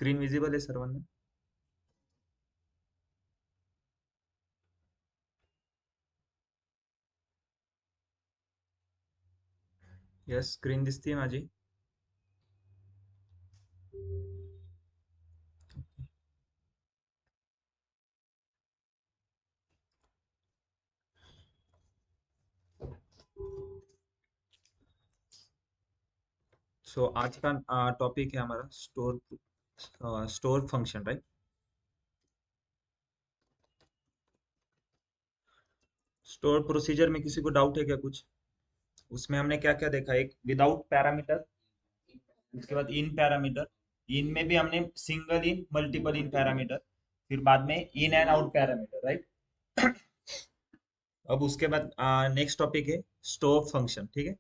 Screen visible है सर्वांना? Yes, screen दिसते माझी. सो आज का टॉपिक है हमारा store function, right? Store procedure में किसी को डाउट है क्या कुछ? उसमें हमने क्या क्या देखा? एक विदाउट पैरामीटर, उसके बाद इन पैरामीटर, इन में भी हमने सिंगल इन मल्टीपल इन पैरामीटर, फिर बाद में in and out parameter, right? अब उसके बाद नेक्स्ट टॉपिक है स्टोर फंक्शन, ठीक है?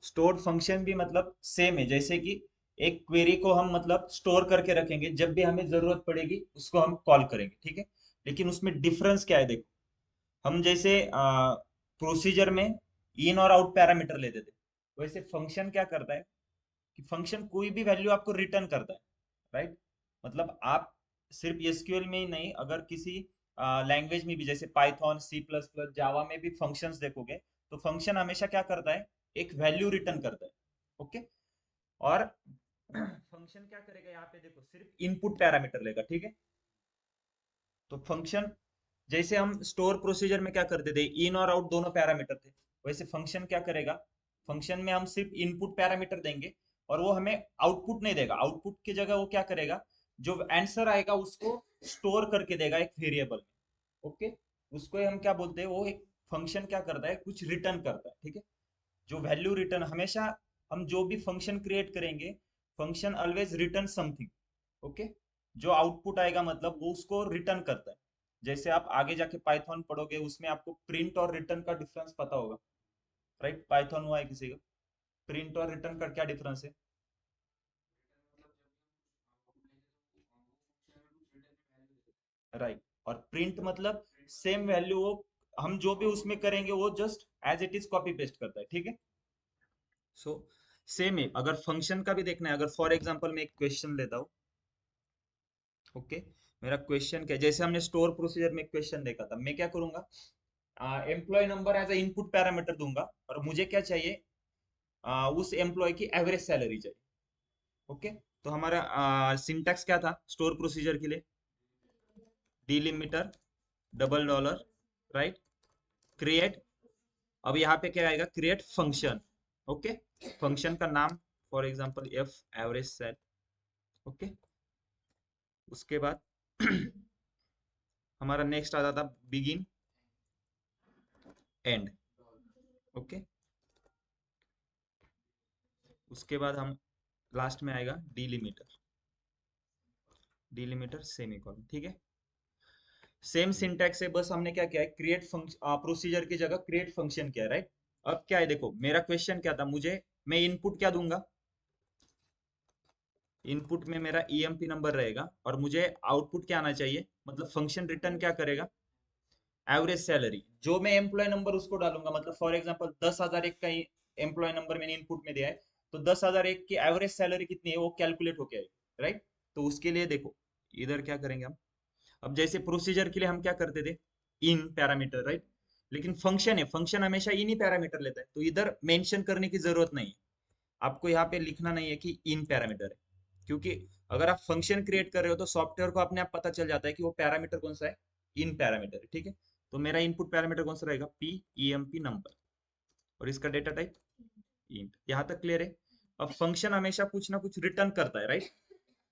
स्टोर फंक्शन भी मतलब सेम है, जैसे कि एक क्वेरी को हम मतलब स्टोर करके रखेंगे, जब भी हमें जरूरत पड़ेगी उसको हम कॉल करेंगे, ठीक है? लेकिन उसमें डिफरेंस क्या है देखो. हम जैसे प्रोसीजर में इन और आउट पैरामीटर लेते थे, वैसे फंक्शन क्या करता है कि फंक्शन कोई भी वैल्यू आपको रिटर्न करता है, राइट? मतलब आप सिर्फ एसक्यूएल में ही नहीं, अगर किसी लैंग्वेज में भी जैसे पाइथन, सी प्लस प्लस, जावा में भी फंक्शंस देखोगे, तो फंक्शन हमेशा क्या करता है, एक वैल्यू रिटर्न करता है. ओके. और फंक्शन क्या करेगा यहाँ पे देखो, सिर्फ इनपुट पैरामीटर लेगा, ठीक है? तो फंक्शन, जैसे हम स्टोर प्रोसीजर में क्या करते थे, इन और आउट दोनों पैरामीटर थे, वैसे फंक्शन क्या करेगा, फंक्शन में हम सिर्फ इनपुट पैरामीटर देंगे और वो हमें आउटपुट नहीं देगा. आउटपुट की जगह वो क्या करेगा, जो आंसर आएगा उसको स्टोर करके देगा एक वेरिएबल में. ओके. उसको ही हम क्या बोलते हैं, वो एक फंक्शन क्या करता है, कुछ रिटर्न करता है, ठीक है? जो वैल्यू रिटर्न हमेशा, हम जो भी फंक्शन क्रिएट करेंगे, function always return something. Okay. जो आउटपुट आएगा मतलब वो उसको रिटर्न करता है. जैसे आप आगे जाके पाइथन पढ़ोगे, उसमें आपको प्रिंट और रिटर्न का डिफरेंस पता होगा, राइट? पाइथन हुआ है किसी का? प्रिंट और रिटर्न का क्या डिफरेंस है? राइट. और प्रिंट मतलब सेम वैल्यू, वो हम जो भी उसमें करेंगे वो just as it is copy paste करता है, ठीक है? सो सेम है. अगर फंक्शन का भी देखना है, अगर फॉर एग्जांपल मैं एक क्वेश्चन लेता हूँ. ओके. मेरा क्वेश्चन क्या है, जैसे हमने स्टोर प्रोसीजर में क्वेश्चन देखा था, मैं क्या करूंगा, employee number as a input parameter दूंगा और मुझे क्या चाहिए, उस एम्प्लॉय की एवरेज सैलरी चाहिए. ओके. तो हमारा सिंटैक्स क्या था स्टोर प्रोसीजर के लिए? Delimiter, double dollar, right? Create. अब यहाँ पे क्या आएगा, क्रिएट फंक्शन. ओके. फंक्शन का नाम, for example F average sal. Okay. उसके बाद हमारा नेक्स्ट आता था बिगिन, एंड. ओके. उसके बाद हम लास्ट में आएगा डिलिमीटर, डिलिमीटर सेमीकोलन, ठीक है? सेम सिंटैक्स है, बस हमने क्या किया है, क्रिएट फंक्शन, प्रोसीजर की जगह क्रिएट फंक्शन किया है, राइट? अब क्या है देखो, मेरा क्वेश्चन क्या था, मुझे, मैं इनपुट क्या दूंगा, इनपुट में मेरा ईएमपी नंबर रहेगा और मुझे आउटपुट क्या आना चाहिए, मतलब फंक्शन रिटर्न क्या करेगा, एवरेज सैलरी. जो मैं एम्प्लॉय नंबर उसको डालूंगा, मतलब फॉर एग्जांपल 10,001 का एम्प्लॉय नंबर मैंने इनपुट में दिया है, तो 10,001 की एवरेज सैलरी कितनी है वो कैलकुलेट होके आएगी, राइट? तो उसके लिए देखो, इधर क्या करेंगे हम, अब जैसे प्रोसीजर के लिए हम क्या करते थे, इन पैरामीटर, राइट? लेकिन फंक्शन है, फंक्शन हमेशा इन ही पैरामीटर लेता है, तो इधर मेंशन करने की जरूरत नहीं है. आपको यहाँ पे लिखना नहीं है कि इन पैरामीटर है, क्योंकि अगर आप फंक्शन क्रिएट कर रहे हो तो सॉफ्टवेयर को अपने आप पता चल जाता है कि वो पैरामीटर कौन सा है, इन पैरामीटर है, ठीक है? तो मेरा इनपुट पैरामीटर कौन सा रहेगा, P E M P number, और इसका डेटा टाइप इंट. यहाँ तक क्लियर है? अब फंक्शन हमेशा कुछ ना कुछ रिटर्न करता है, राइट?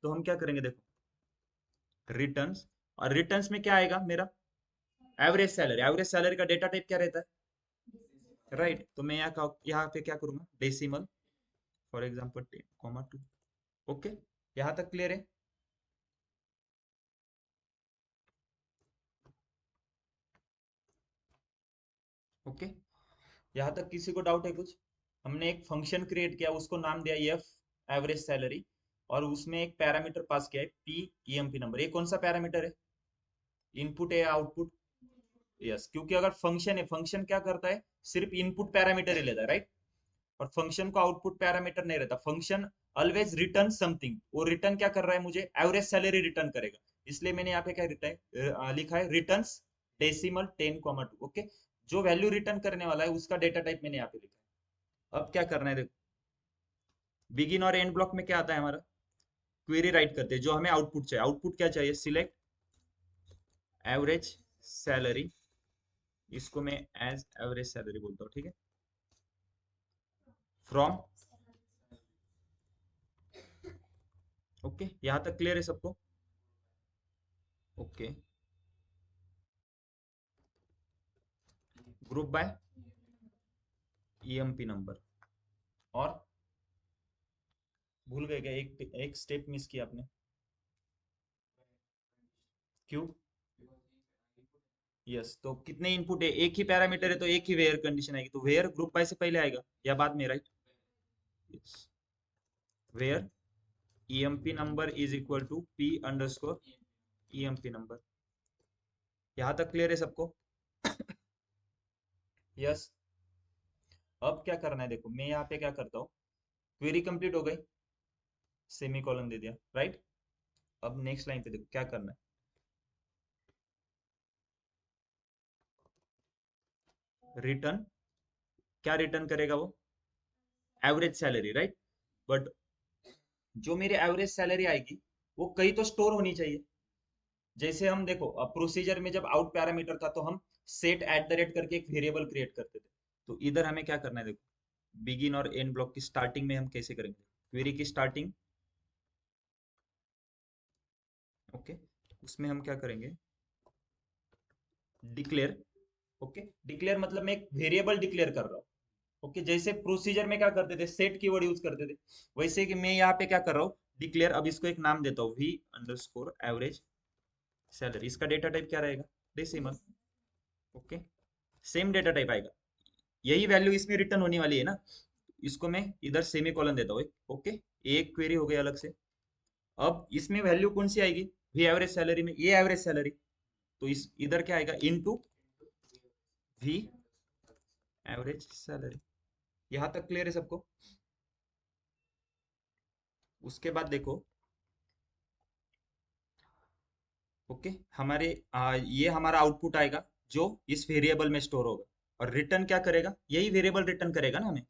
तो हम क्या करेंगे देखो, रिटर्न्स. और रिटर्न्स में क्या आएगा मेरा, एवरेज सैलरी. एवरेज सैलरी का डेटा टाइप क्या रहता है, राइट? तो मैं यहाँ पे क्या करूंगा, डेसिमल, फॉर एग्जाम्पल 10,2. ओके. यहाँ तक क्लियर है? ओके. यहाँ तक किसी को डाउट है कुछ? हमने एक फंक्शन क्रिएट किया, उसको नाम दिया एफ एवरेज सैलरी, और उसमें एक पैरामीटर पास किया है पी ईएमपी नंबर. ये कौन सा पैरामीटर है, इनपुट है या आउटपुट? यस, क्योंकि अगर फंक्शन है, फंक्शन क्या करता है, सिर्फ इनपुट पैरामीटर ही लेता है, राइट? और फंक्शन को आउटपुट पैरामीटर नहीं रहता. Function always return something. वो रिटर्न क्या कर रहा है, मुझे एवरेज सैलरी रिटर्न करेगा। इसलिए मैंने यहाँ पे क्या लिखा है, रिटर्न्स डेसिमल 10,2। ओके, जो वैल्यू रिटर्न करने वाला है उसका डेटा टाइप मैंने यहाँ पे लिखा है। अब क्या करना है देखो, बिगिन और एंड ब्लॉक में क्या आता है हमारा, क्वेरी राइट करते हैं। जो हमें आउटपुट चाहिए, आउटपुट क्या चाहिए, सिलेक्ट एवरेज सैलरी, इसको मैं एज एवरेज सैलरी बोलता हूँ, ठीक है। फ्रॉम, ओके, यहाँ तक क्लियर है सबको। Okay, group by EMP number. और भूल गए क्या, एक एक स्टेप मिस किया आपने। क्यों? यस, तो कितने इनपुट है, एक ही पैरामीटर है तो एक ही वेयर कंडीशन आएगी, तो वेयर ग्रुप बाय से पहले आएगा या बाद में, right. Yes, where EMP number is equal to P underscore EMP number. यहाँ तक क्लियर है सबको? यस। अब क्या करना है देखो, मैं यहाँ पे क्या करता हूँ, क्वेरी कंप्लीट हो गई, सेमी कॉलन दे दिया, राइट। अब नेक्स्ट लाइन पे देखो क्या करना है, रिटर्न, क्या रिटर्न करेगा वो, एवरेज सैलरी, राइट। बट जो मेरी एवरेज सैलरी आएगी वो कहीं तो स्टोर होनी चाहिए। जैसे हम देखो, प्रोसीजर में जब आउट पैरामीटर था तो हम सेट एट द रेट करके एक वेरिएबल क्रिएट करते थे। तो इधर हमें क्या करना है देखो, बिगिन और एंड ब्लॉक की स्टार्टिंग में हम कैसे करेंगे, क्वेरी की स्टार्टिंग, ओके, उसमें हम क्या करेंगे, डिक्लेयर। ओके, डिक्लेयर मतलब मैं एक वेरिएबल डिक्लेयर कर रहा हूँ। ओके, जैसे प्रोसीजर में क्या करते थे, सेट कीवर्ड यूज करते थे, वैसे कि मैं यहाँ पे क्या कर रहा हूँ, डिक्लेयर। अब इसको एक नाम देता हूँ, वी अंडरस्कोर एवरेज सैलरी। इसका डेटा टाइप क्या रहेगा, decimal. Okay, same data type आएगा, यही वैल्यू इसमें रिटर्न होने वाली है ना। इसको मैं इधर सेमी कॉलन देता हूँ, ओके, एक क्वेरी हो गई अलग से। अब इसमें वैल्यू कौन सी आएगी, वी एवरेज सैलरी में ये एवरेज सैलरी, तो इस इधर क्या आएगा, इनटू वी एवरेज सैलरी। यहां तक क्लियर है सबको? उसके बाद देखो, ओके, हमारे ये हमारा आउटपुट आएगा जो इस वेरिएबल में स्टोर होगा। और रिटर्न क्या करेगा, यही वेरिएबल रिटर्न करेगा ना हमें।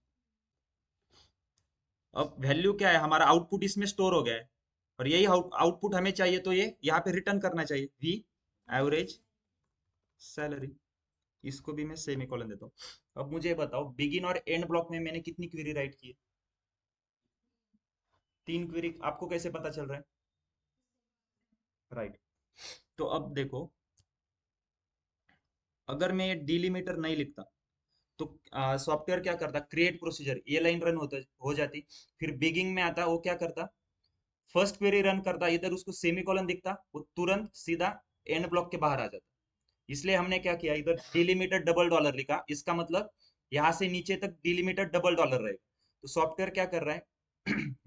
अब वैल्यू क्या है, हमारा आउटपुट इसमें स्टोर हो गया है, और यही आउटपुट हमें चाहिए, तो ये यहाँ पे रिटर्न करना चाहिए, वी एवरेज सैलरी। इसको भी मैं सेमी कॉलन देता हूँ। अब मुझे बताओ, बिगिन और एंड ब्लॉक में मैंने कितनी क्वेरी राइट की है, 3 क्वेरी। आपको कैसे पता चल रहा है, राइट। तो अब देखो, अगर मैं डिलिमीटर नहीं लिखता तो सॉफ्टवेयर क्या करता, क्रिएट प्रोसीजर, ये लाइन रन होता हो जाती, फिर बिगिन में आता, वो क्या करता, फर्स्ट क्वेरी रन करता, इधर उसको सेमी कॉलन दिखता, वो तुरंत सीधा एंड ब्लॉक के बाहर आ जाता। इसलिए हमने क्या किया, इधर डिलिमीटर डबल डॉलर लिखा, इसका मतलब यहाँ से नीचे तक डिलिमीटर डबल डॉलर रहेगा। तो सॉफ्टवेयर क्या कर रहा है,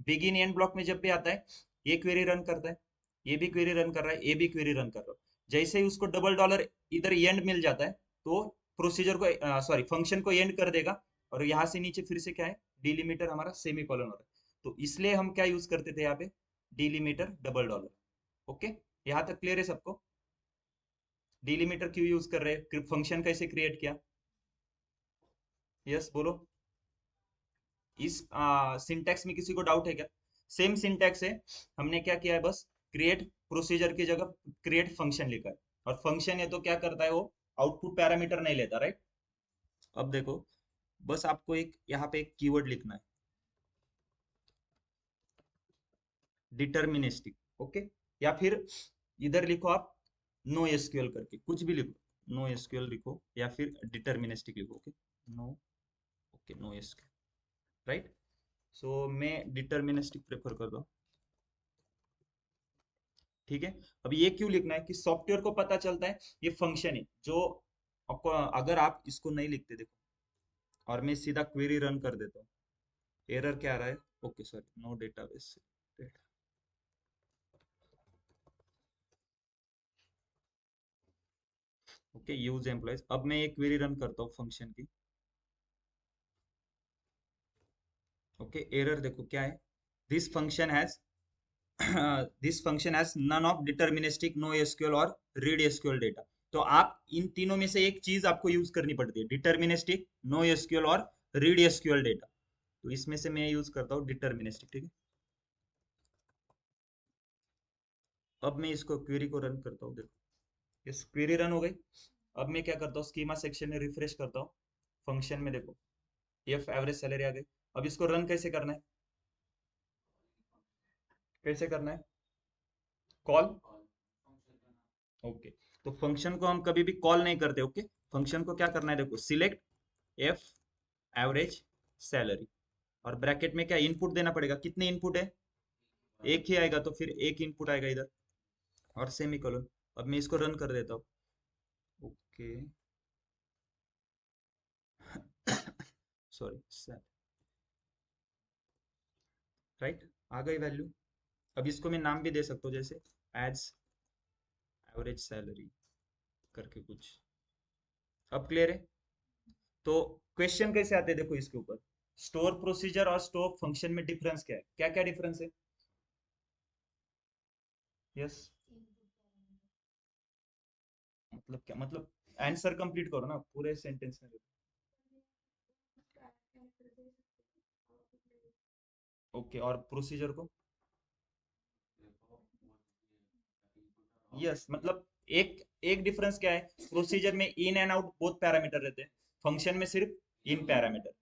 बिगिन एंड ब्लॉक में जब भी आता है, ये क्वेरी रन करता है, ये भी क्वेरी रन कर रहा है, ये भी क्वेरी रन कर रहा है। जैसे ही उसको डबल डॉलर इधर एंड मिल जाता है, तो प्रोसीजर को, सॉरी, फंक्शन को एंड कर देगा, और यहाँ से नीचे फिर से क्या है, डिलिमीटर हमारा सेमी कॉलन हो रहा है। तो इसलिए हम क्या यूज करते थे यहाँ पे, डिलिमीटर डबल डॉलर। ओके, यहाँ तक क्लियर है सबको? डिलीमीटर क्यों यूज कर रहे हैं, फंक्शन कैसे क्रिएट किया? यस, बोलो। इस सिंटैक्स में किसी को डाउट है क्या? सेम सिंटैक्स है, हमने क्या किया है, बस क्रिएट प्रोसीजर की जगह क्रिएट फंक्शन लिखा है। और फंक्शन है तो क्या करता है वो, आउटपुट पैरामीटर नहीं लेता, राइट। अब देखो, बस आपको एक यहाँ पे एक कीवर्ड लिखना है, डिटर्मिनिस्टिक। ओके, या फिर इधर लिखो आप नो एसक्यूएल करके, कुछ भी लिखो, नो एसक्यूएल लिखो या फिर डिटर्मिनिस्टिक लिखो, okay, no, okay, no SQL, right. So मैं डिटर्मिनिस्टिक प्रेफर कर रहा हूँ, ठीक है। अब ये क्यों लिखना है, कि सॉफ्टवेयर को पता चलता है ये फंक्शन है जो आपको, अगर आप इसको नहीं लिखते देखो, और मैं सीधा क्वेरी रन कर देता हूँ, एरर क्या आ रहा है, okay sorry, no database, okay, use employees. अब मैं एक क्वेरी रन करता हूँ फंक्शन की, ओके, एरर देखो क्या है, this function has this function has none of deterministic no SQL और रीड एसक्यूएल डेटा। तो आप इन तीनों में से एक चीज आपको यूज करनी पड़ती है, डिटर्मिनिस्टिक, नो एसक्यूएल और रीड एसक्यूएल डेटा। तो इसमें से मैं यूज करता हूँ डिटर्मिनिस्टिक, ठीक है। अब मैं इसको क्वेरी को रन करता हूँ, देखो इस क्वेरी रन हो गई। अब मैं क्या करता हूँ, स्कीमा सेक्शन में रिफ्रेश करता हूँ, फंक्शन में देखो एफ एवरेज सैलरी आ गई। अब इसको रन कैसे करना है, कैसे करना है, कॉल। ओके, तो फंक्शन को हम कभी भी कॉल नहीं करते। ओके, फंक्शन को क्या करना है, देखो सिलेक्ट एफ एवरेज सैलरी, और ब्रैकेट में क्या इनपुट देना पड़ेगा, कितने इनपुट है, एक ही आएगा, तो फिर एक इनपुट आएगा इधर, और सेमीकोलन। अब मैं इसको रन कर देता हूँ। ओके, सॉरी, राइट, आ गई वैल्यू। अब इसको मैं नाम भी दे सकता हूँ, जैसे एज एवरेज सैलरी करके कुछ। अब क्लियर है। तो क्वेश्चन कैसे आते हैं, देखो इसके ऊपर, स्टोर प्रोसीजर और स्टोर फंक्शन में डिफरेंस क्या है, क्या क्या डिफरेंस है। यस, मतलब क्या, मतलब आंसर कंप्लीट करो ना पूरे सेंटेंस में। ओके, और प्रोसीजर को, यस, मतलब एक एक डिफरेंस क्या है, प्रोसीजर में in and out both parameter रहते हैं, फंक्शन में सिर्फ in parameter.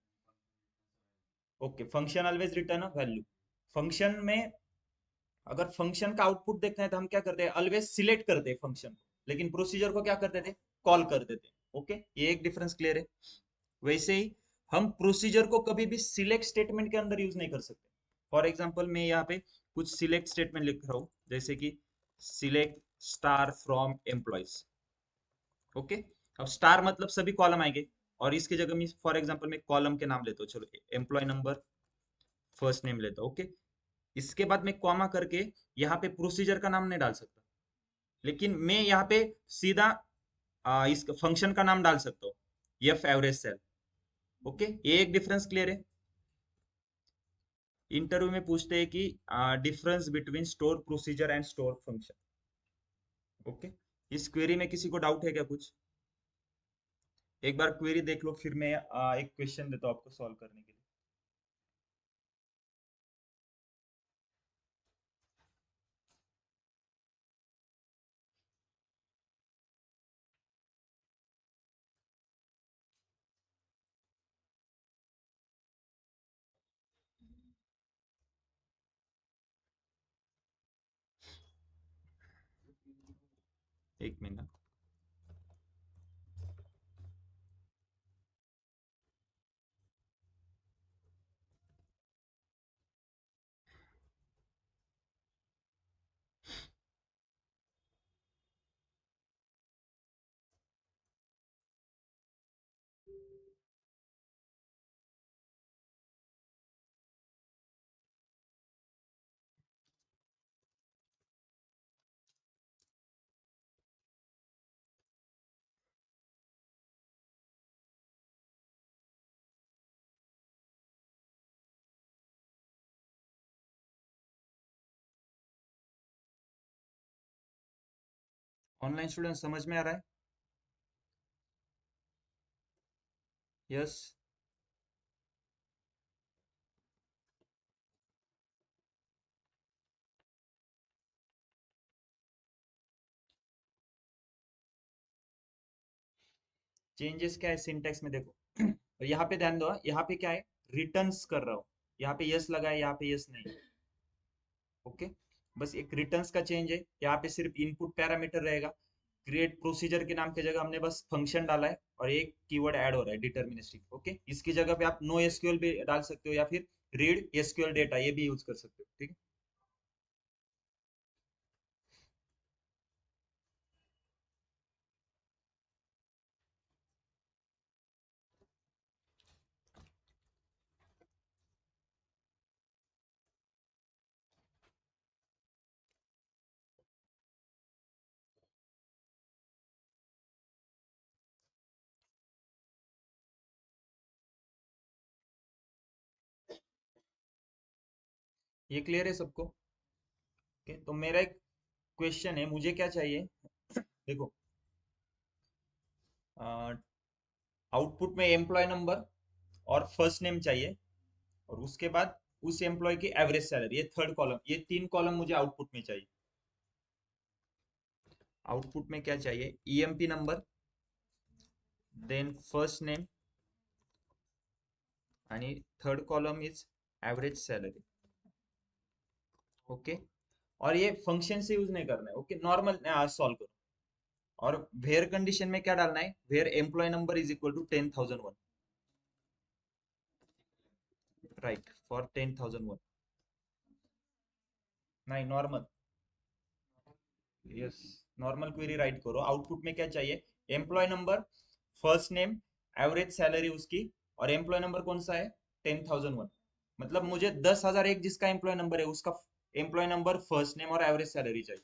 Okay, function always return a value. Function में अगर फंक्शन का आउटपुट देखना है तो हम क्या करते हैं, ऑलवेज सिलेक्ट करते हैं फंक्शन को, लेकिन प्रोसीजर को क्या करते थे, कॉल कर देते हैं। ओके, ये एक डिफरेंस क्लियर है। वैसे ही हम प्रोसीजर को कभी भी सिलेक्ट स्टेटमेंट के अंदर यूज नहीं कर सकते। फॉर एग्जांपल मैं यहाँ पे कुछ सिलेक्ट स्टेटमेंट लिख रहा हूँ, जैसे कि select star from employees. Okay, अब स्टार मतलब सभी कॉलम आएंगे, और इसकी जगह में फॉर एग्जांपल मैं कॉलम के नाम लेता हूँ, चलो एम्प्लॉय नंबर, फर्स्ट नेम लेता हूँ। ओके, इसके बाद मैं कॉमा करके यहाँ पे प्रोसीजर का नाम नहीं डाल सकता, लेकिन मैं यहाँ पे सीधा इस फंक्शन का नाम डाल सकता हूँ, एफ एवरेज सेल। ओके, ये एक डिफरेंस क्लियर है। इंटरव्यू में पूछते हैं कि difference between store procedure and store function. Okay, इस क्वेरी में किसी को डाउट है क्या कुछ, एक बार क्वेरी देख लो, फिर मैं एक क्वेश्चन देता हूँ आपको सॉल्व करने के लिए। एक मिनट। ऑनलाइन स्टूडेंट समझ में आ रहा है, यस। चेंजेस क्या है सिंटेक्स में, देखो और यहाँ पे ध्यान दो, यहाँ पे क्या है, रिटर्न्स कर रहा हूँ, यहाँ पे यस लगा है, यहाँ पे यस नहीं। ओके, बस एक रिटर्न्स का चेंज है, यहाँ पे सिर्फ इनपुट पैरामीटर रहेगा। क्रिएट प्रोसीजर के नाम की जगह हमने बस फंक्शन डाला है, और एक कीवर्ड ऐड हो रहा है डिटर्मिनिस्टिक। ओके, इसकी जगह पे आप नो एसक्यूएल भी डाल सकते हो, या फिर रीड एसक्यूएल डेटा ये भी यूज कर सकते हो, ठीक है। ये क्लियर है सबको? ओके, तो मेरा एक क्वेश्चन है, मुझे क्या चाहिए? देखो, आउटपुट में एम्प्लॉय नंबर और फर्स्ट नेम चाहिए, और उसके बाद उस एम्प्लॉय की एवरेज सैलरी, ये थर्ड कॉलम, ये तीन कॉलम मुझे आउटपुट में चाहिए। आउटपुट में क्या चाहिए? EMP number, then first name, आणि third column is average salary. Okay, और ये फंक्शन से यूज नहीं करना है। ओके, नॉर्मल सॉल्व करो। और वेयर कंडीशन में क्या डालना है? Where employee number is equal to 10,001, right, for 10,001। नहीं, normal, yes, normal query write करो। आउटपुट में क्या चाहिए? Employee number, first name, average salary उसकी, और एम्प्लॉय नंबर कौन सा है? 10,001। मतलब मुझे 10,001 जिसका एम्प्लॉय नंबर है उसका एम्प्लॉय नंबर, फर्स्ट नेम और एवरेज सैलरी चाहिए।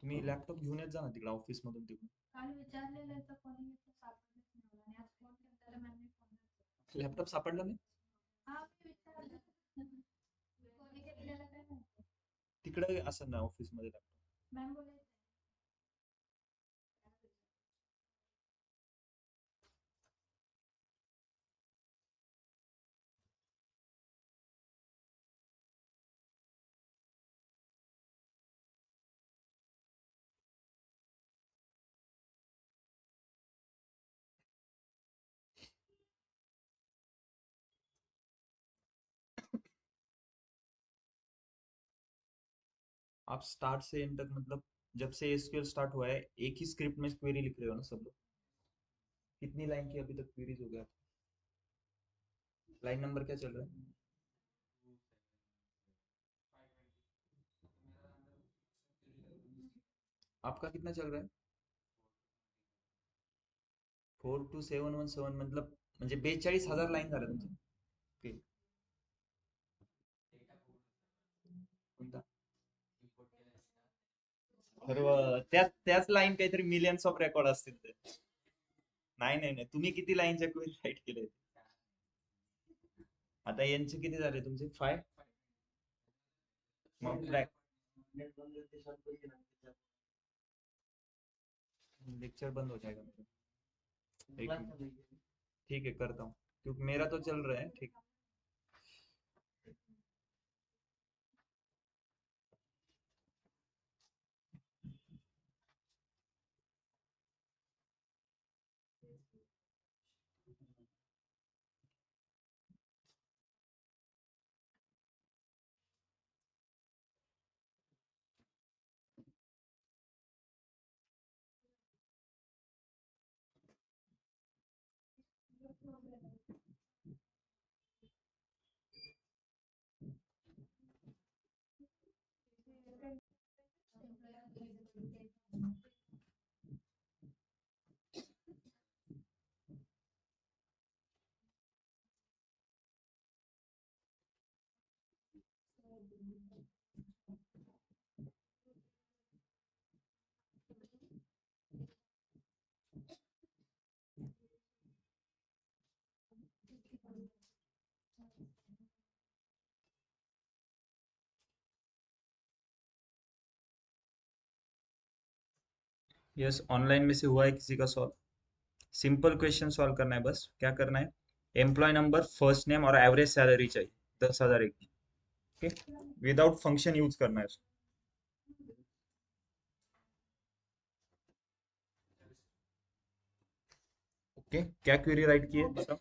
तुम्ही लॅपटॉप घेऊन येत जा ना तिकडे ऑफिस मधून तिकडून. लॅपटॉप सापडला नाही तिकडे, असं ना ऑफिस मध्ये लॅपटॉप. आप स्टार्ट से एंड तक, मतलब जब से एसक्यूएल स्टार्ट हुआ है, एक ही स्क्रिप्ट में क्वेरी लिख रहे हो ना सब लोग? कितनी लाइन की अभी तक क्वेरीज हो गया? लाइन नंबर क्या चल रहा है? आपका कितना चल रहा है? 42717, मतलब म्हणजे 42,000 लाईन झाल्या तुमच्या. ओके, कोणता? सर्व त्याच त्याच लाईन काहीतरी मिलियन्स ऑफ रेकॉर्ड असतील ते. नाही नाही नाही, तुम्ही किती लाईनच्या क्वेरी राईट केले? आता यांचे किती झाले तुमचे? 5. मग लेक्चर बंद हो जाएगा मेरा। एक मिनट, ठीक है, करता हूँ, क्योंकि मेरा तो चल रहा है ठीक। यस, ऑनलाइन में से हुआ है किसी का सॉल्व? सिंपल क्वेश्चन सॉल्व करना है, बस क्या करना है? एम्प्लॉय नंबर, फर्स्ट नेम और एवरेज सैलरी चाहिए, 10,001। ओके, विदाउट फंक्शन यूज करना है उसको। ओके, क्या क्वेरी राइट की है बताओ?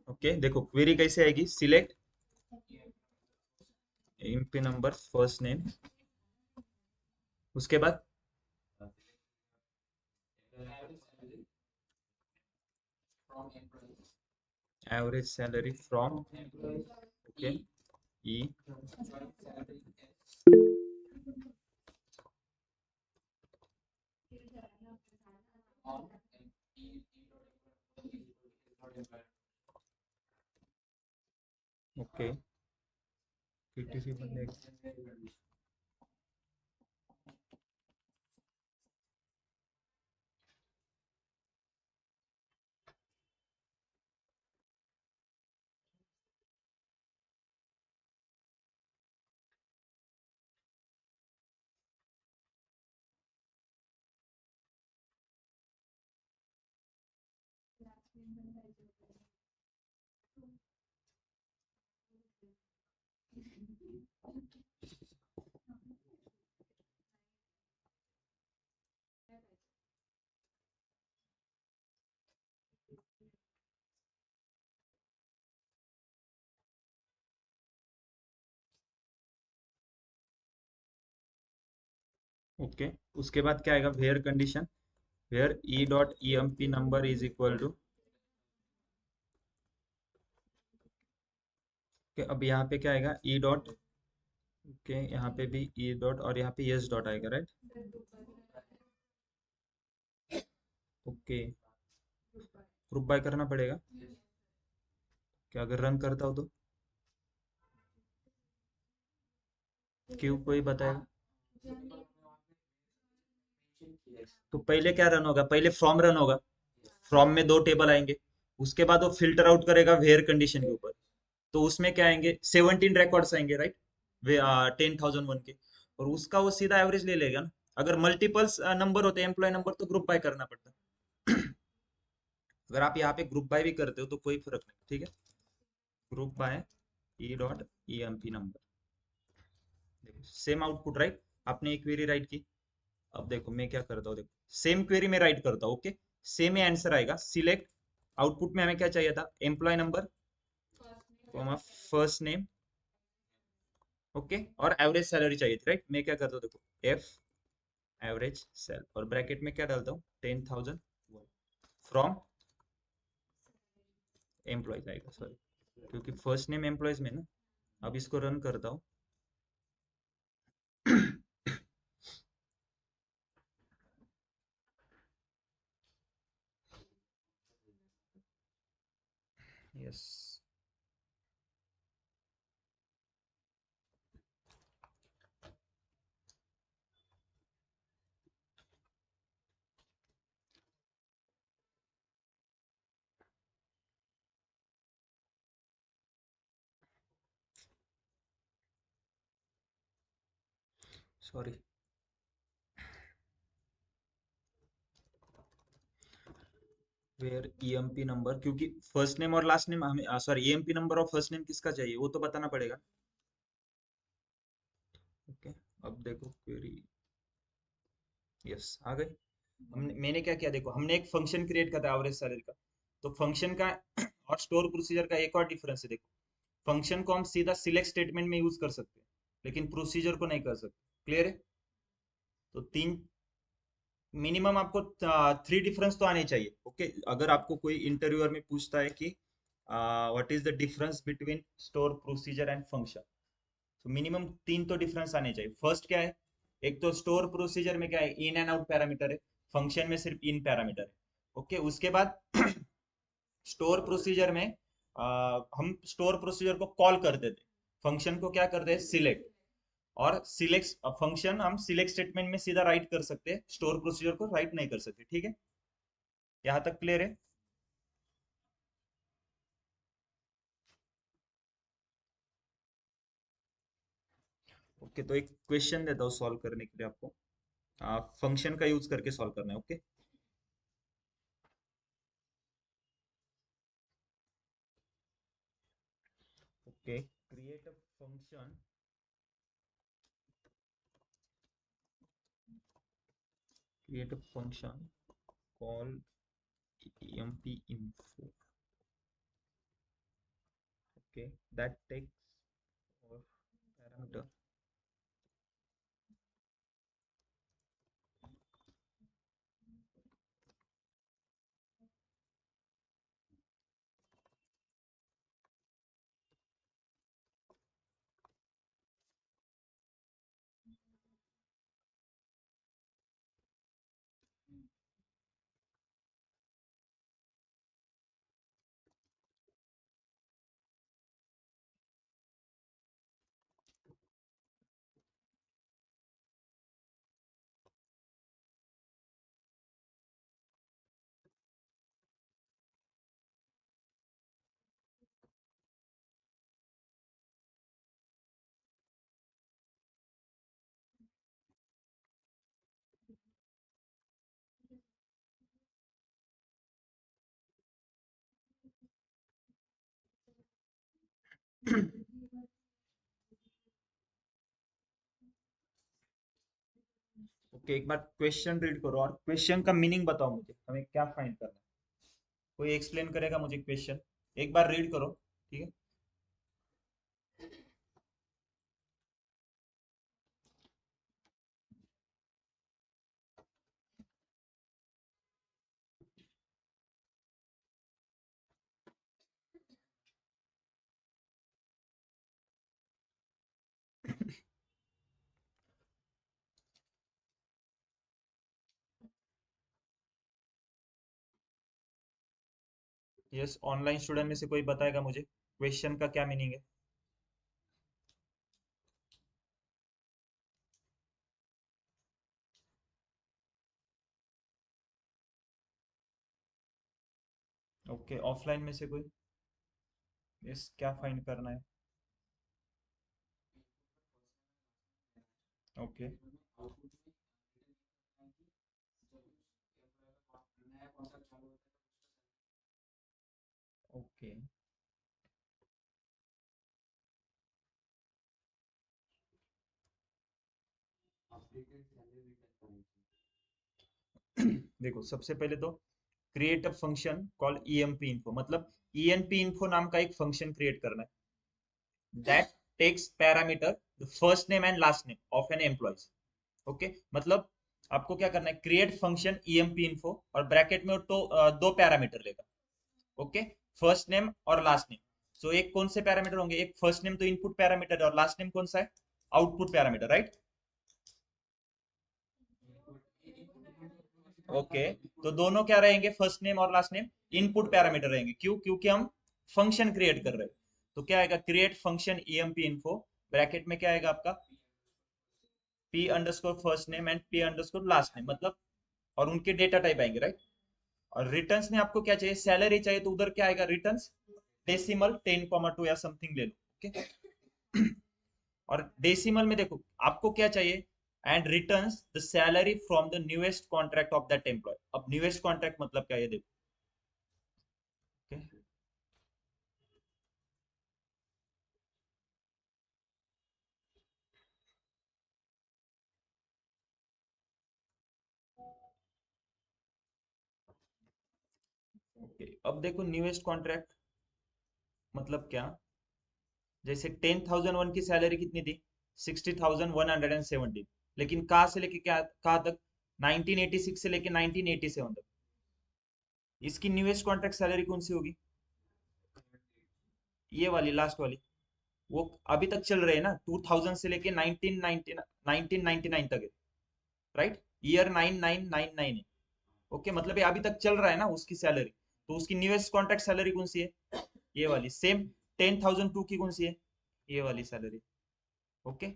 ओके, देखो क्वेरी कैसे आएगी? Select EMP number, first name, उसके बाद average salary from, okay, E, okay, PTC बनने। ओके, उसके बाद क्या आएगा, where condition, where E dot E M P number is equal to. अब यहाँ पे क्या आएगा, ई डॉट। ओके, यहाँ पे भी ई डॉट और यहाँ पे यस डॉट आएगा, राइट। ओके, ग्रुप बाय करना पड़ेगा क्या, अगर रन करता हो तो? क्यों, कोई बताएगा? तो पहले क्या रन होगा, पहले फ्रॉम रन होगा। फ्रॉम में दो टेबल आएंगे, उसके बाद वो फिल्टर आउट करेगा वेयर कंडीशन के ऊपर। तो उसमें क्या आएंगे, 17 रिकॉर्ड्स आएंगे, राइट। वे 10,001 के। और उसका वो सीधा एवरेज ले लेगा ना। अगर मल्टीपल्स नंबर होते हैं एम्प्लॉय नंबर, तो ग्रुप बाय करना पड़ता है। अगर आप यहाँ पे ग्रुप बाय भी करते हो तो कोई फर्क नहीं, ठीक है। Group by E dot E M P number, देखो सेम आउटपुट, राइट। आपने एक क्वेरी राइट की। अब देखो मैं क्या करता हूँ, देखो सेम क्वेरी में राइट करता हूँ, ओके। सेम ही आंसर आएगा, सिलेक्ट। आउटपुट में हमें क्या चाहिए था, employee number, first name, okay, और एवरेज सैलरी चाहिए थी, राइट। मैं क्या करता हूँ, देखो एफ एवरेज सेल, और ब्रैकेट में क्या डालता हूँ, 10,000 फ्रॉम एम्प्लॉयज आएगा, सॉरी, क्योंकि फर्स्ट नेम एम्प्लॉयज में ना। अब इसको रन करता हूँ। Yes, sorry. Where EMP number, क्योंकि फर्स्ट नेम और लास्ट नेम हमें, सॉरी, ईएमपी नंबर और फर्स्ट नेम किसका चाहिए वो तो बताना पड़ेगा। ओके, अब देखो क्वेरी, यस आ गई। मैंने क्या किया, देखो हमने एक फंक्शन क्रिएट करा एवरेज सैलरी का। तो फंक्शन का और स्टोर प्रोसीजर का एक और डिफरेंस है, देखो फंक्शन को हम सीधा सिलेक्ट स्टेटमेंट में यूज कर सकते हैं, लेकिन प्रोसीजर को नहीं कर सकते। क्लियर है? तो तीन, मिनिमम आपको 3 डिफरेंस तो आने चाहिए, ओके। अगर आपको कोई इंटरव्यूअर में पूछता है कि what is the difference between store procedure and function, तो मिनिमम 3 तो डिफरेंस आने चाहिए। फर्स्ट क्या है, एक तो स्टोर प्रोसीजर में क्या है, इन एंड आउट पैरामीटर है। फंक्शन में सिर्फ इन पैरामीटर है, ओके। उसके बाद स्टोर प्रोसीजर में हम स्टोर प्रोसीजर को कॉल करते थे, फंक्शन को क्या करते हैं, सिलेक्ट। और सिलेक्ट फंक्शन हम सिलेक्ट स्टेटमेंट में सीधा राइट कर सकते हैं, स्टोर प्रोसीजर को राइट नहीं कर सकते, ठीक है। यहाँ तक क्लियर है? ओके, तो एक क्वेश्चन देता हूँ सॉल्व करने के लिए आपको। फंक्शन का यूज करके सॉल्व करना है, okay. Okay, create a function, create a function called emp info, okay, that takes our parameter, okay, एक बार क्वेश्चन रीड करो और क्वेश्चन का मीनिंग बताओ मुझे, हमें क्या फाइंड करना है। कोई एक्सप्लेन करेगा मुझे क्वेश्चन? एक बार रीड करो, ठीक है। यस, ऑनलाइन स्टूडेंट में से कोई बताएगा मुझे क्वेश्चन का क्या मीनिंग है? ओके, ऑफलाइन में से कोई? यस, क्या फाइंड करना है? ओके। ओके। देखो, सबसे पहले तो create a function called EMP info, मतलब ईएनपी इन्फो नाम का एक फंक्शन क्रिएट करना है that takes parameter the first name and last name of an employee. Okay, मतलब आपको क्या करना है, क्रिएट फंक्शन ईएमपी इन्फो और ब्रैकेट में तो दो पैरामीटर लेगा। ओके, फर्स्ट नेम और लास्ट नेम। सो एक कौन से पैरामीटर होंगे, एक फर्स्ट नेम तो इनपुट पैरामीटर है और लास्ट नेम कौन सा है, आउटपुट पैरामीटर, राइट? ओके, तो दोनों क्या रहेंगे, फर्स्ट नेम और लास्ट नेम इनपुट पैरामीटर रहेंगे। क्यों? क्योंकि हम फंक्शन क्रिएट कर रहे हैं। तो क्या आएगा, create function EMP info, bracket में क्या आएगा आपका, P underscore first name and P underscore last name, मतलब और उनके डेटा टाइप आएंगे, राइट? और रिटर्न्स में आपको क्या चाहिए, सैलरी चाहिए, तो उधर क्या आएगा, रिटर्न्स डेसिमल 10,2 या समथिंग ले लो। ओके। और डेसिमल में देखो आपको क्या चाहिए, and returns the salary from the newest contract of that employee. अब न्यूएस्ट कॉन्ट्रैक्ट मतलब क्या है, ये देखो। ओके। ओके, अब देखो न्यूएस्ट कॉन्ट्रैक्ट मतलब क्या। जैसे 10,001 की सैलरी कितनी थी, 60,117, लेकिन कहाँ से लेके क्या कहाँ तक, 1986 से लेके 1987 तक। इसकी न्यूएस्ट कॉन्ट्रैक्ट सैलरी कौन सी होगी, ये वाली लास्ट वाली। वो अभी तक चल रहे हैं ना, 2000 से लेके 1999 तक है, राइट? ईयर 9999 है। ओके, मतलब ये अभी तक चल रहा है ना उसकी सैलरी। तो उसकी न्यूएस्ट कॉन्ट्रैक्ट सैलरी कौन सी है, ये वाली सेम। 10,002 की कौन सी है, ये वाली सैलरी। ओके,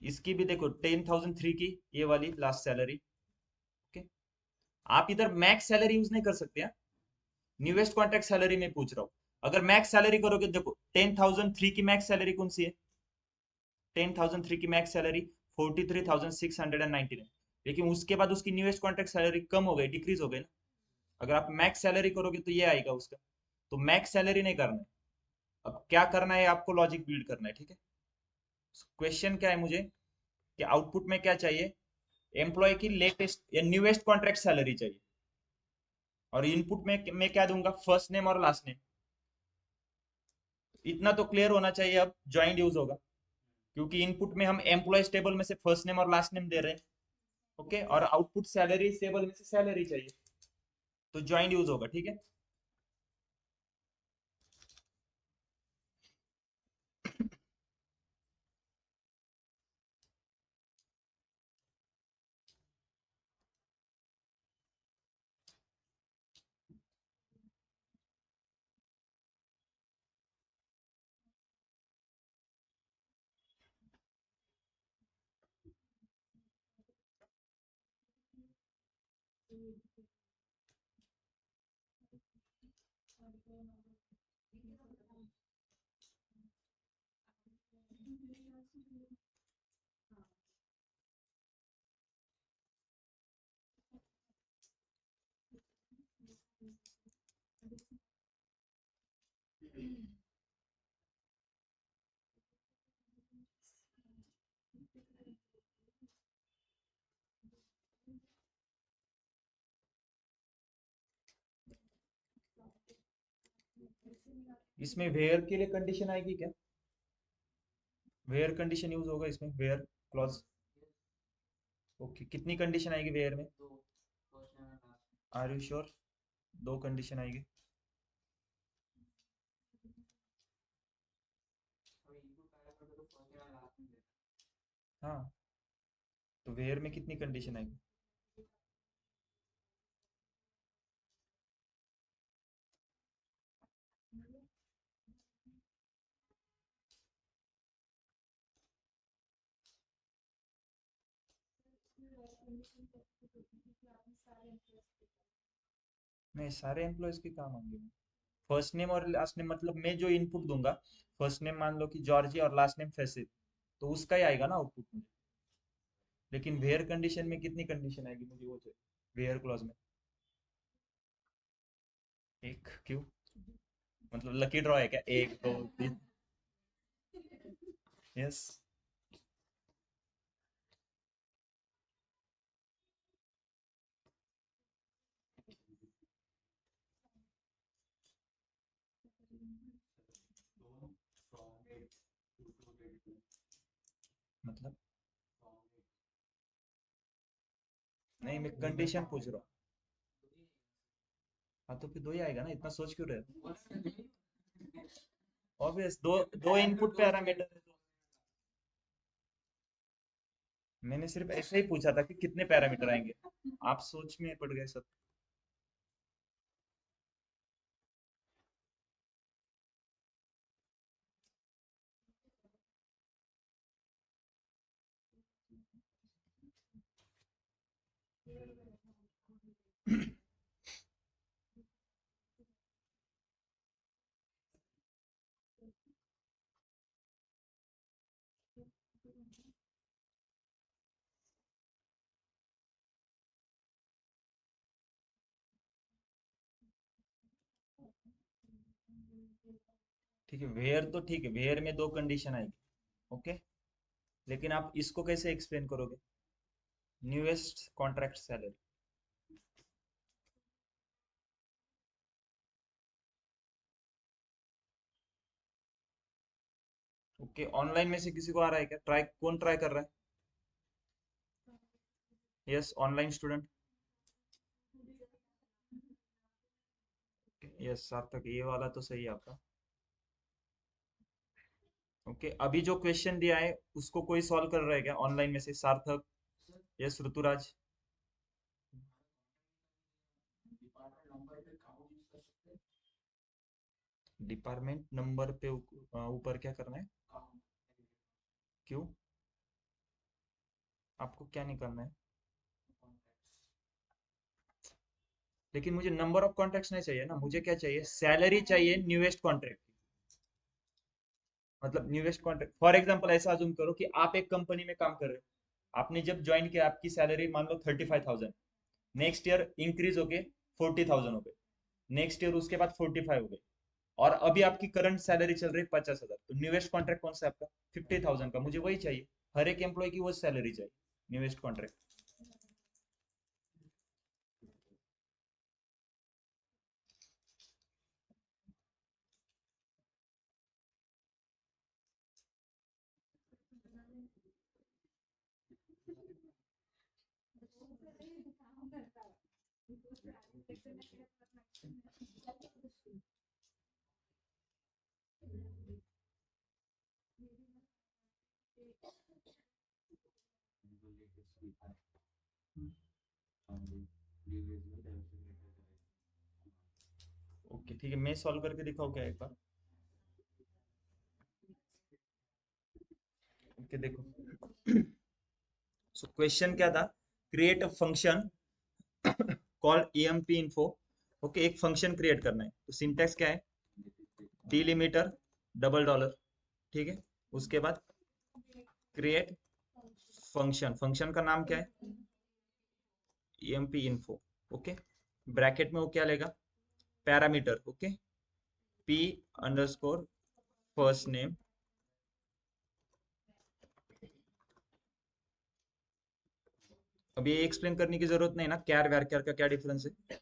इसकी भी देखो 10,003 की, ये वाली लास्ट सैलरी। ओके, आप इधर मैक्स सैलरी यूज नहीं कर सकते हैं, न्यूएस्ट कॉन्ट्रैक्ट सैलरी में पूछ रहा हूँ। अगर मैक्स सैलरी करोगे, देखो 10,003 की मैक्स सैलरी कौन सी है, 10,003 की मैक्स सैलरी 43,699, लेकिन उसके बाद उसकी न्यूएस्ट कॉन्ट्रैक्ट सैलरी कम हो गई, डिक्रीज हो गई ना। अगर आप मैक्स सैलरी करोगे तो ये आएगा उसका। तो मैक्स सैलरी नहीं करना है, अब क्या करना है, आपको लॉजिक बिल्ड करना है, ठीक है। क्वेश्चन क्या है मुझे, कि आउटपुट में क्या चाहिए, एम्प्लॉय की लेटेस्ट या न्यूएस्ट कॉन्ट्रैक्ट सैलरी चाहिए, और इनपुट में मैं क्या दूंगा, फर्स्ट नेम और लास्ट नेम। इतना तो क्लियर होना चाहिए, अब ज्वाइंट यूज होगा, क्योंकि इनपुट में हम एम्प्लॉय टेबल में से फर्स्ट नेम और लास्ट नेम दे रहे हैं। ओके, और आउटपुट सैलरी टेबल में से सैलरी चाहिए, तो ज्वाइंट यूज होगा, ठीक है। इसमें वेयर के लिए कंडीशन आएगी क्या? वेयर कंडीशन यूज होगा इसमें, वेयर क्लॉज? ओके, कितनी कंडीशन आएगी वेयर में? Are you sure? दो कंडीशन आएगी? हाँ, तो वेयर में कितनी कंडीशन आएगी? नहीं, सारे एम्प्लॉयज की काम होंगे। फर्स्ट नेम और लास्ट नेम मतलब मैं जो इनपुट दूंगा, फर्स्ट नेम मान लो कि जॉर्जी और लास्ट नेम फैसिल, तो उसका ही आएगा ना आउटपुट में। लेकिन वेयर कंडीशन में कितनी कंडीशन आएगी मुझे वो चाहिए, वेयर क्लॉज में। एक क्यों? मतलब लकी ड्रॉ है क्या, एक दो तीन? यस। मतलब नहीं, मैं कंडीशन पूछ रहा हूँ। हाँ, तो फिर दो ही आएगा ना, इतना सोच क्यों रहे? ऑब्वियस, दो दो इनपुट पैरामीटर है तो। मैंने सिर्फ ऐसे ही पूछा था कि कितने पैरामीटर आएंगे, आप सोच में पड़ गए सब। ठीक है, वेयर तो ठीक है, वेयर में दो कंडीशन आएगी। ओके, लेकिन आप इसको कैसे एक्सप्लेन करोगे? Newest contract salary. Okay, online में से किसी को आ रहा है क्या? ट्राई, कौन ट्राई कर रहा है? Yes, online student. यस सार्थक, ये वाला तो सही है आपका। ओके, अभी जो क्वेश्चन दिया है उसको कोई सॉल्व कर रहा है क्या ऑनलाइन में से? सार्थक, यस ऋतुराज। डिपार्टमेंट नंबर पे ऊपर क्या करना है? क्यों? आपको क्या नहीं करना है? लेकिन मुझे नंबर ऑफ कॉन्ट्रैक्ट्स नहीं चाहिए ना, मुझे क्या चाहिए, सैलरी चाहिए न्यूएस्ट कॉन्ट्रैक्ट। मतलब न्यूएस्ट कॉन्ट्रैक्ट, फॉर एग्जांपल ऐसा अज्यूम करो कि आप एक कंपनी में काम कर रहे हो, आपने जब ज्वाइन किया आपकी सैलरी मान लो 35,000, नेक्स्ट ईयर इंक्रीज होके 40,000 हो गई, नेक्स्ट ईयर उसके बाद 45 हो गई, और अभी आपकी करंट सैलरी चल रही है 50,000, तो न्यूएस्ट कॉन्ट्रैक्ट कौन सा है आपका? 50,000 का, मुझे वही चाहिए। हर एक एम्प्लॉय की वो सैलरी चाहिए, न्यूएस्ट कॉन्ट्रैक्ट। ओके ठीक है, मैं सॉल्व करके दिखाऊँ क्या एक बार? ओके देखो, सो क्वेश्चन क्या था, create a function called emp info। Okay, एक फंक्शन क्रिएट करना है, तो सिंटैक्स क्या है? डिलिमीटर डबल डॉलर, ठीक है। उसके बाद क्रिएट फंक्शन, फंक्शन का नाम क्या है? emp info। ओके, ब्रैकेट में वो क्या लेगा? Parameter. Okay, p underscore first name. अब ये एक्सप्लेन करने की जरूरत नहीं ना, कैर वैर कैर का क्या डिफरेंस है?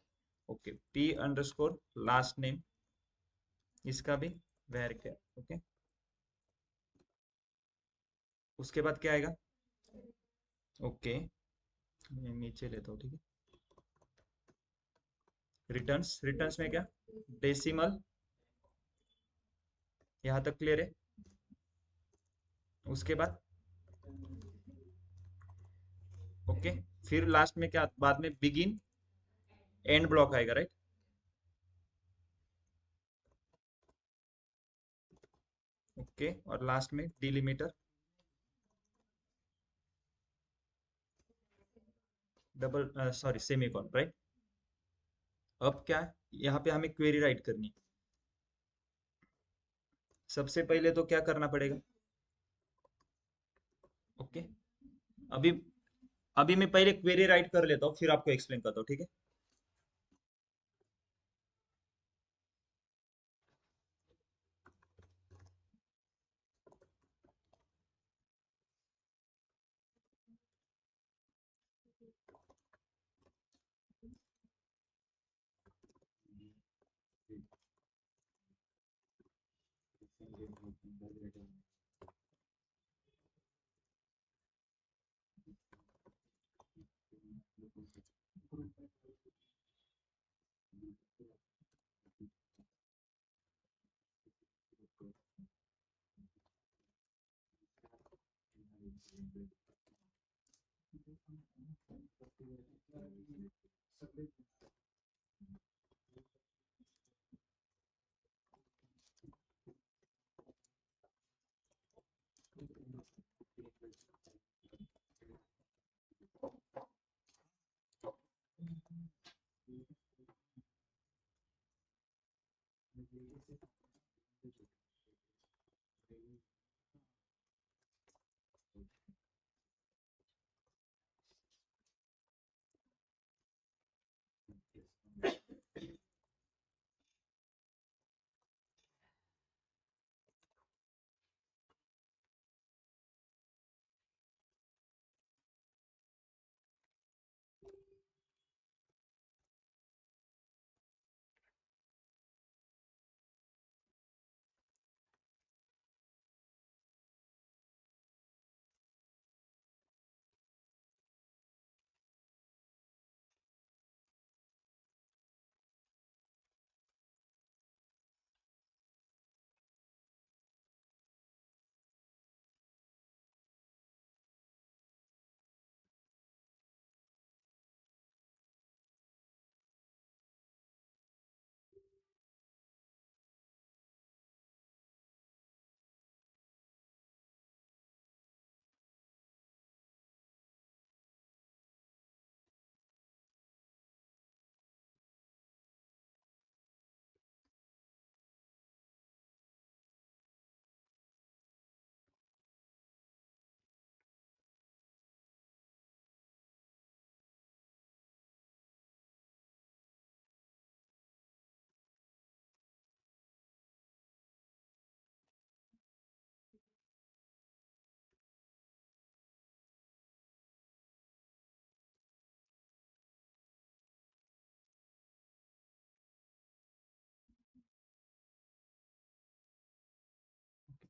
Okay, p underscore last name इसका भी var क्या, ओके। उसके बाद क्या आएगा, ओके, मैं नीचे लेता हूँ, ठीक है। रिटर्न्स, रिटर्न्स में क्या, डेसिमल, यहाँ तक क्लियर है। उसके बाद ओके, फिर लास्ट में क्या, बाद में बिगिन एंड ब्लॉक आएगा, राइट। ओके, और लास्ट में delimiter, double sorry semicolon, right. अब क्या है, यहाँ पे हमें क्वेरी राइट करनी है। सबसे पहले तो क्या करना पड़ेगा, ओके। अभी अभी मैं पहले क्वेरी राइट कर लेता हूँ, फिर आपको एक्सप्लेन करता हूँ, ठीक है।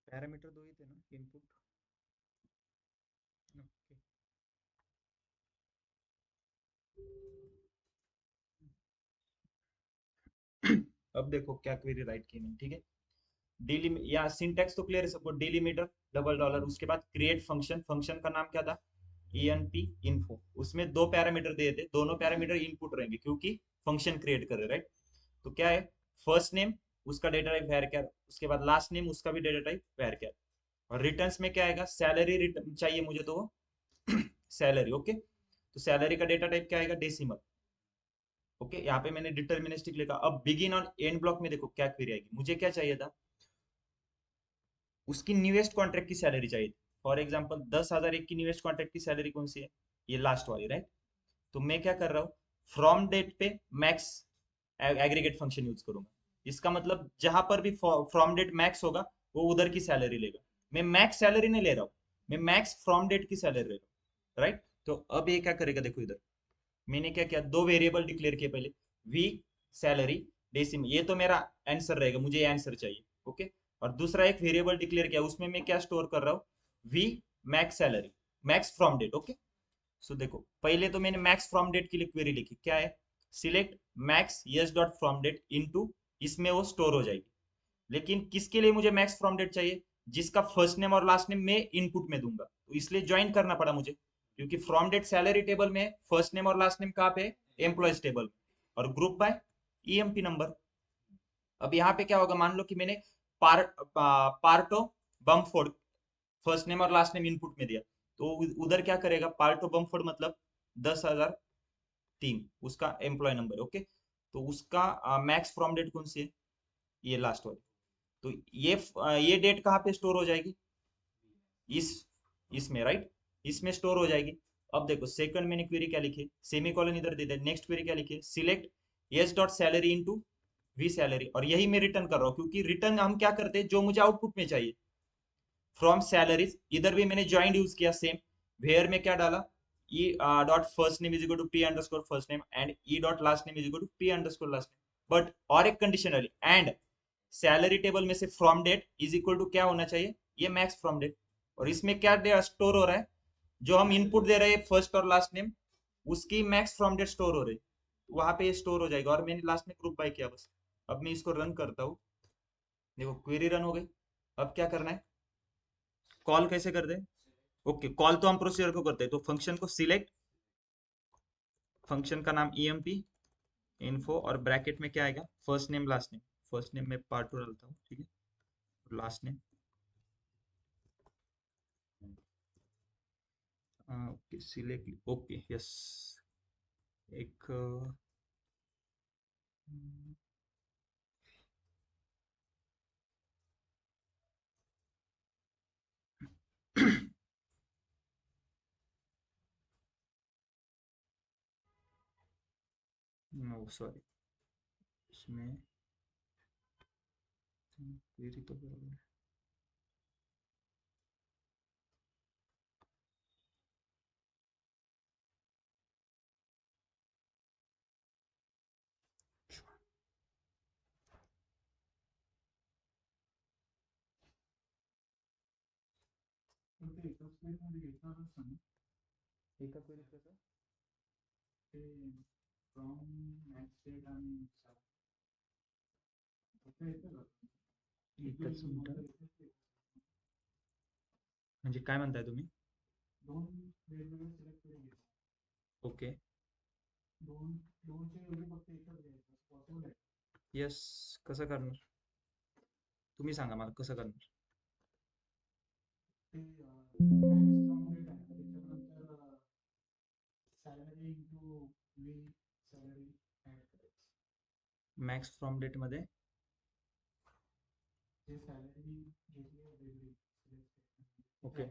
पैरामीटर दो ही थे ना, इनपुट, ओके। अब देखो क्या क्वेरी राइट की नहीं, ठीक है। डेली या सिंटेक्स तो क्लियर है सबको, डिलीमीटर डबल डॉलर, उसके बाद क्रिएट फंक्शन, फंक्शन का नाम क्या था, enp info। उसमें दो पैरामीटर दिए थे, दोनों पैरामीटर इनपुट रहेंगे क्योंकि फंक्शन क्रिएट कर रहे, राइट। तो क्या है, फर्स्ट नेम उसका डेटा टाइप var क्या, उसके बाद लास्ट नेम उसका भी डेटा टाइप var क्या, और रिटर्न्स में क्या आएगा, सैलरी रिटर्न चाहिए मुझे तो वो सैलरी, ओके। तो सैलरी का डेटा टाइप क्या आएगा, डेसिमल, ओके। यहाँ पे मैंने डिटर्मिनिस्टिक लिखा। अब बिगिन और एंड ब्लॉक में देखो क्या क्वेरी आएगी, मुझे क्या चाहिए था, उसकी न्यूएस्ट कॉन्ट्रैक्ट की सैलरी चाहिए थी। फॉर एग्जाम्पल 10,000 एक की न्यूएस्ट कॉन्ट्रैक्ट की सैलरी कौन सी है, ये लास्ट वाली, राइट। तो मैं क्या कर रहा हूँ, फ्रॉम डेट पे मैक्स एग्रीगेट फंक्शन यूज करूंगा। इसका मतलब जहां पर भी फ्रॉम डेट मैक्स होगा वो उधर की सैलरी लेगा। मैं मैक्स सैलरी नहीं ले रहा हूँ, मैं मैक्स फ्रॉम डेट की सैलरी ले रहा हूँ, राइट। तो अब ये क्या करेगा, देखो इधर मैंने क्या किया, दो वेरिएबल डिक्लेयर किए पहले, वी सैलरी, डेसिमल, ये तो मेरा आंसर रहेगा, मुझे ये आंसर चाहिए। ओके। और दूसरा एक वेरिएबल डिक्लेयर किया, उसमें मैं क्या स्टोर कर रहा हूँ? V max salary, max from date. Okay. So देखो, पहले तो मैंने मैक्स फ्रॉम डेट के लिए क्वेरी लिखी, क्या है? Select max S dot from date into, इसमें वो स्टोर हो जाएगी। लेकिन किसके लिए मुझे मैक्स फ्रॉम डेट चाहिए? जिसका फर्स्ट नेम और लास्ट नेम मैं इनपुट में दूंगा, तो इसलिए ज्वाइन करना पड़ा मुझे, क्योंकि फ्रॉम डेट सैलरी टेबल में, फर्स्ट नेम और लास्ट नेम कहाँ पे? एम्प्लॉयज टेबल में। और ग्रुप बाय ईएमपी नंबर। अब यहाँ पे क्या होगा, मान लो कि मैंने पार्टो बमफोर्ड फर्स्ट नेम और लास्ट नेम इनपुट में दिया, तो उधर क्या करेगा? पार्टो बमफोर्ड मतलब 10,003 उसका एम्प्लॉय नंबर। ओके। तो उसका मैक्स फ्रॉम डेट कौन सी है? ये लास्ट वाली। तो ये डेट कहाँ पे स्टोर हो जाएगी? इस इसमें, राइट? इसमें स्टोर हो जाएगी। अब देखो, सेकंड मैंने क्वेरी क्या लिखी, सेमी कॉलन इधर दे दे। नेक्स्ट क्वेरी क्या लिखी? Select S dot salary into V salary, और यही मैं रिटर्न कर रहा हूँ, क्योंकि रिटर्न हम क्या करते हैं, जो मुझे आउटपुट में चाहिए। फ्रॉम सैलरीज, इधर भी मैंने ज्वाइंट यूज किया सेम। वेयर में क्या डाला? E dot first name is equal to P underscore first name, and E dot last name is equal to P underscore last name. But और एक कंडीशन वाली, एंड सैलरी टेबल में से from date is equal to क्या होना चाहिए? ये max from date. और इसमें क्या स्टोर हो रहा है? जो हम इनपुट दे रहे हैं फर्स्ट और लास्ट नेम, उसकी मैक्स फ्रॉम डेट स्टोर हो रही है, वहां पे ये स्टोर हो जाएगा। और मैंने लास्ट में ग्रुप बाय किया बस। अब मैं इसको रन करता हूँ। देखो, क्वेरी रन हो गई। अब क्या करना है? कॉल कैसे करते हैं? ओके, कॉल तो हम प्रोसीजर को करते हैं, तो फंक्शन को सिलेक्ट, फंक्शन का नाम ईएमपी इन्फो, और ब्रैकेट में क्या आएगा? First name last name. First name में पार्ट टू डालता हूँ, ठीक है। Last name, okay, select, okay, yes. एक नो सॉरी, इसमें क्वेरी तो बराबर है। एका क्वेरी कसं? एकच मिनिट, म्हणजे काय म्हणताय तुम्ही? ओके, यस, कसं करणार? तुम्ही सांगा मला कसं करणार. मॅक्स फ्रॉम डेट मध्ये. ओके,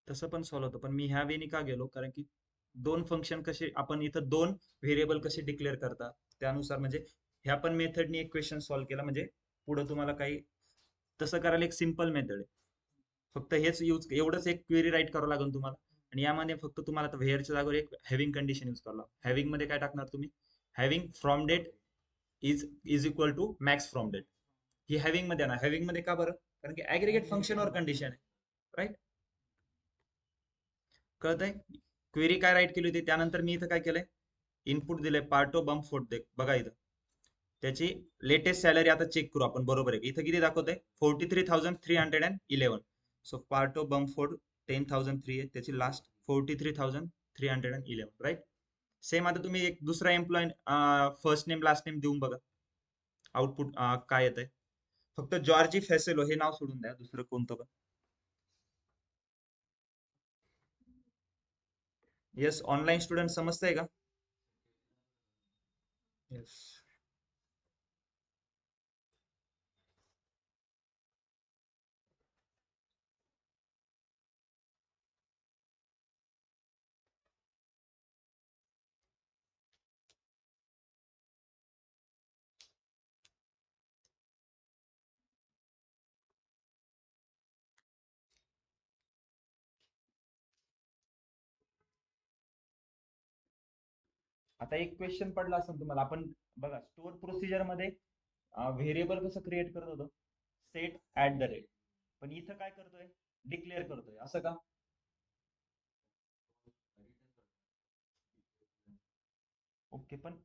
तसं पण सॉल्व होतं, पण मी ह्या वेनी का गेलो, कारण की दोन फंक्शन कसे, आपण इथं दोन व्हेरिएबल कसे डिक्लेअर करतात त्यानुसार, म्हणजे ह्या पण मेथडनी एक क्वेश्चन सॉल्व केला, म्हणजे पुढे तुम्हाला काही तसं करायला एक सिंपल मेथड आहे. फक्त हेच यूज, एवढंच एक क्वेरी राईट करावं लागेल तुम्हाला. आणि यामध्ये फक्त तुम्हाला व्हेअरच्या जागेवर एक हॅव्हिंग कंडिशन यूज करावं लागेल. हॅव्हिंग मध्ये काय टाकणार तुम्ही? Having from date is is equal to max from date. ही हॅव्हिंग मध्ये ना, हॅव्हिंग मध्ये का बरं? कारण की ऍग्रीगेट फंक्शनवर कंडिशन आहे, राईट? कळतंय? क्वेरी काय राईट केली होती, त्यानंतर मी इथं काय केलंय? इनपुट दिलंय पार्टो बम फोर्ट, दे बघा इथं. त्याची लेटेस्ट सॅलरी आता चेक करू आपण, बरोबर आहे? इथं किती दाखवतंय? 43,311. सो पार्टो बम फोर्ट 10,003 आहे, त्याची लास्ट 43,311, राईट? सेम आता तुम्ही एक दुसरा employee first name last name देऊन बघा, आउटपुट काय येत आहे. फक्त जॉर्जी फेसेलो हे नाव सोडून द्या, दुसरं कोणतं पण. येस, ऑनलाईन स्टुडंट समजतंय का? येस. आता एक क्वेश्चन पडला असेल तुम्हाला, आपण बघा स्टोअर प्रोसिजर मध्ये व्हेरिएबल कसं क्रिएट करत होतो, सेट ऍट द रेट. पण इथं काय करतोय, डिक्लेअर करतोय, असं का? ओके, पण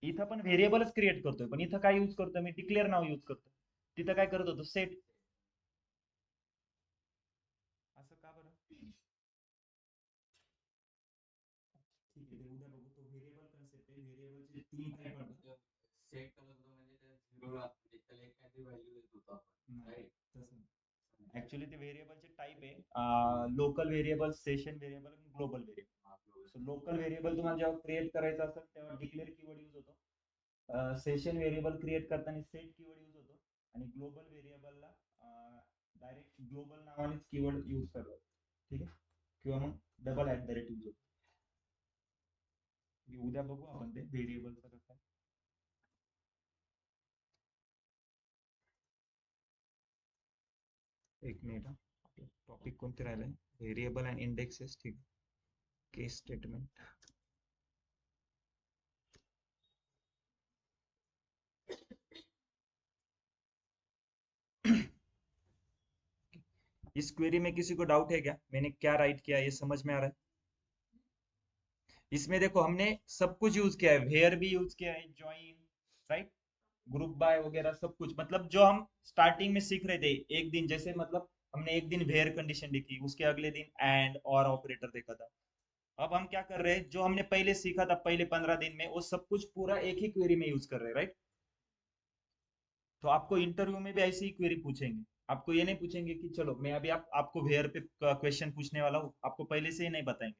इथं पण व्हेरिएबलच क्रिएट करतोय, पण इथं काय यूज करतोय, मी डिक्लेअर नाव यूज करतोय. तिथं काय करत होतो, सेट. असं का बरं? ठीक आहे, ते उद्या बघू. तो व्हेरिएबल कन्सेप्ट आहे, व्हेरिएबलचे तीन टाइप पडतात. सेट करत होतो म्हणजे त्या झिरोला त्याला एक काहीतरी व्हॅल्यू देत होतो आपण, नाही, राईट? तसं ऍक्च्युली ते व्हेरिएबलचे टाइप आहे, लोकल व्हेरिएबल, सेशन व्हेरिएबल आणि global variable. So local variable तुम्हाला जेव्हा क्रिएट करायचं असेल तेव्हा डिक्लेअर कीवर्ड यूज होतो. सेशन व्हेरिएबल क्रिएट करताना सेट कीवर्ड यूज होतो. आणि ग्लोबल व्हेरिएबलला डायरेक्ट ग्लोबल नावानेच कीवर्ड यूज करतात. ठीक आहे, किंवा मग double at the rate use होतो. उद्या बघू आपण ते व्हेरिएबलचं कसं. एक मिनिट, टॉपिक कोणते राहिले, व्हेरिएबल अँड इंडेक्सेस. ठीक, केस स्टेटमेंट. इस क्वेरी में किसी को डाउट है क्या, मैंने क्या राइट किया, ये समझ में आ रहा है? इसमें देखो हमने सब कुछ यूज किया है, वेयर भी यूज किया है, ज्वाइन, राइट, ग्रुप बाय वगैरह सब कुछ, मतलब जो हम स्टार्टिंग में सीख रहे थे एक दिन, जैसे मतलब हमने एक दिन वेयर कंडीशन लिखी, उसके अगले दिन एंड और ऑपरेटर देखा था। अब हम क्या कर रहे हैं, जो हमने पहले सीखा था पहले 15 दिन में, वो सब कुछ पूरा एक ही क्वेरी में यूज कर रहे हैं, राइट? तो आपको इंटरव्यू में भी ऐसी ही क्वेरी पूछेंगे। आपको ये नहीं पूछेंगे कि चलो मैं अभी आपको वेयर पे क्वेश्चन पूछने वाला हूँ, आपको पहले से ही नहीं बताएंगे।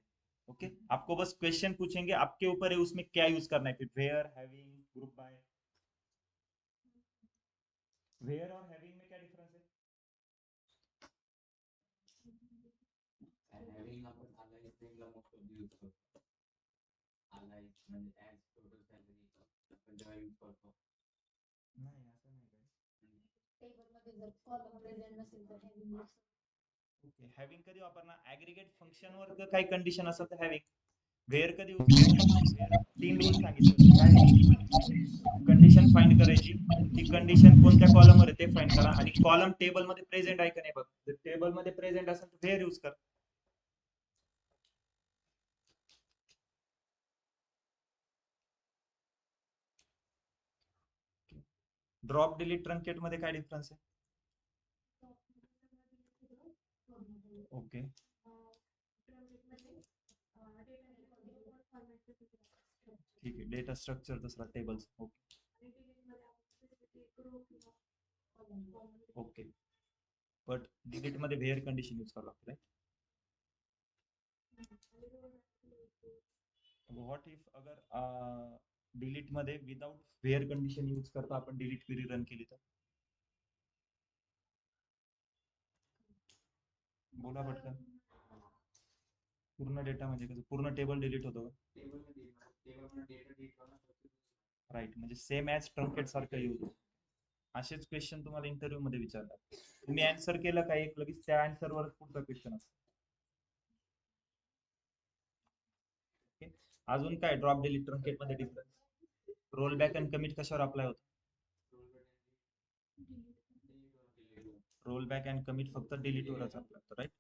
ओके, आपको बस क्वेश्चन पूछेंगे, आपके ऊपर है उसमें क्या यूज करना है, फिर where, having, group by. Where और हैविंग में क्या डिफरेंस है? हॅव्हिंग आपण अलाइज थिंगला मोस्ट ऑफ यूज करतो. अलाइज म्हणजे ऍज टोटल सॅलरी आपण जेव्हा यूज करतो. नाही, असं नाही काय. टेबलमध्ये जर कॉलम प्रेझेंट नसेल तर हॅविंग ओके, हॅविंग कधी वापरणार, ऍग्रीगेट फंक्शन वर काही कंडिशन असेल तर हॅविंग. वेअर कधी यूज करायचं, वेअर तीन रूल सांगितले होते, काय? कंडिशन फाइंड करायची, ती कंडिशन कोणत्या कॉलम वर आहे ते फाइंड करा, आणि कॉलम टेबल मध्ये प्रेझेंट आहे का नाही बघ, जर टेबल मध्ये प्रेझेंट असेल तर वेअर यूज कर. ड्रॉप, डिलीट, ट्रंकेट मध्ये काय डिफरन्स आहे? ओके. ठीक आहे, डेटा स्ट्रक्चर दुसरा tables. Okay. Okay, but delete मध्ये वेअर कंडिशन यूज करावं लागतं, व्हॉट इफ अगर डिलीट मध्ये विदाउट वेअर कंडिशन यूज करता आपण डिलीट क्वेरी रन केली तर? बोला पटकन. पूर्ण डेटा म्हणजे कसं, पूर्ण टेबल डिलीट होतो? टेबलमध्ये डेटा डिलीट होणार. राईट, म्हणजे सेम ॲज ट्रंकेट सारखं यूज होतो. असेच क्वेश्चन तुम्हाला इंटरव्ह्यू मध्ये विचारतात, तुम्ही आन्सर केलं का एक, लगेच त्या आन्सरवर पुढचा क्वेश्चन असतो. ओके, अजून काय ड्रॉप, डिलीट, ट्रंकेट मध्ये difference? Roll back and commit कशावर अप्लाय होतो? रोल बॅक अँड कमिट फक्त डिलीट वरच अप्लाय होतो, राईट?